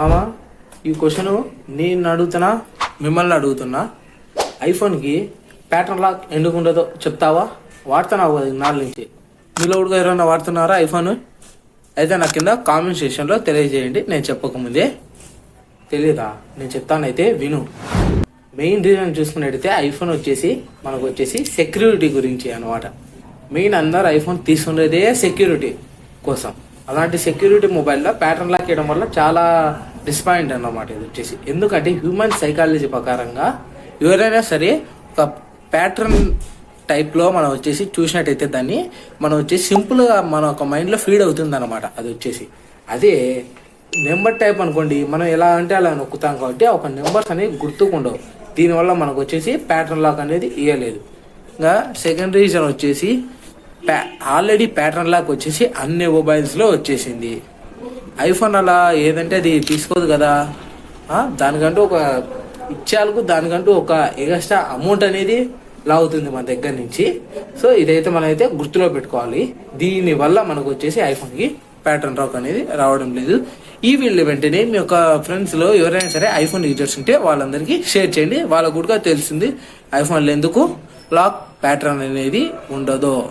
మామా ఈ క్వశ్చన్ నేను అడుగుతున్నా, మిమ్మల్ని అడుగుతున్నా. ఐఫోన్కి ప్యాటర్న్ లాక్ ఎందుకు ఉండదో చెప్తావా? వాడుతున్నావు కదా నాలుగు నుంచి. మీలో కూడా ఎవరైనా వాడుతున్నారా ఐఫోన్? అయితే నా కింద కామెంట్ సెక్షన్లో తెలియజేయండి. నేను చెప్పకముందే తెలియదా? నేను చెప్తానైతే విను. మెయిన్ రీజన్ చూసుకున్నట్టయితే ఐఫోన్ వచ్చేసి మనకు వచ్చేసి సెక్యూరిటీ గురించి అనమాట. మెయిన్ అందరు ఐఫోన్ తీసుకునేదే సెక్యూరిటీ కోసం. అలాంటి సెక్యూరిటీ మొబైల్లో ప్యాటర్న్ లాక్ చేయడం వల్ల చాలా డిసప్పాయింట్ అన్నమాట. ఇది వచ్చేసి ఎందుకంటే హ్యూమన్ సైకాలజీ ప్రకారంగా ఎవరైనా సరే ఒక ప్యాటర్న్ టైప్లో మనం వచ్చేసి చూసినట్టయితే దాన్ని మనం వచ్చేసి సింపుల్గా మన ఒక మైండ్లో ఫీడ్ అవుతుంది అనమాట. అది వచ్చేసి అదే నెంబర్ టైప్ అనుకోండి, మనం ఎలా అంటే అలా నొక్కుతాం కాబట్టి ఒక నెంబర్స్ అనేవి గుర్తుకుండవు. దీనివల్ల మనకు వచ్చేసి ప్యాటర్న్ లాక్ అనేది ఇవ్వలేదు. ఇంకా సెకండ్ రీజన్ వచ్చేసి ఆల్రెడీ ప్యాటర్న్ లాక్ వచ్చేసి అన్ని మొబైల్స్లో వచ్చేసింది. ఐఫోన్ అలా ఏదంటే అది తీసుకోదు కదా, దానికంటూ ఒక ఇచ్చేందుకు దానికంటూ ఒక ఎక్స్ట్రా అమౌంట్ అనేది లాగుతుంది మన దగ్గర నుంచి. సో ఇదైతే మనం అయితే గుర్తులో పెట్టుకోవాలి. దీనివల్ల మనకు వచ్చేసి ఐఫోన్కి ప్యాటర్న్ లాక్ అనేది రావడం లేదు. ఈ వీడియో వెంటనే మీ యొక్క ఫ్రెండ్స్లో ఎవరైనా సరే ఐఫోన్ యూజర్స్ ఉంటే వాళ్ళందరికీ షేర్ చేయండి. వాళ్ళకు కూడా తెలిసింది ఐఫోన్లో ఎందుకు లాక్ ప్యాటర్న్ అనేది ఉండదో.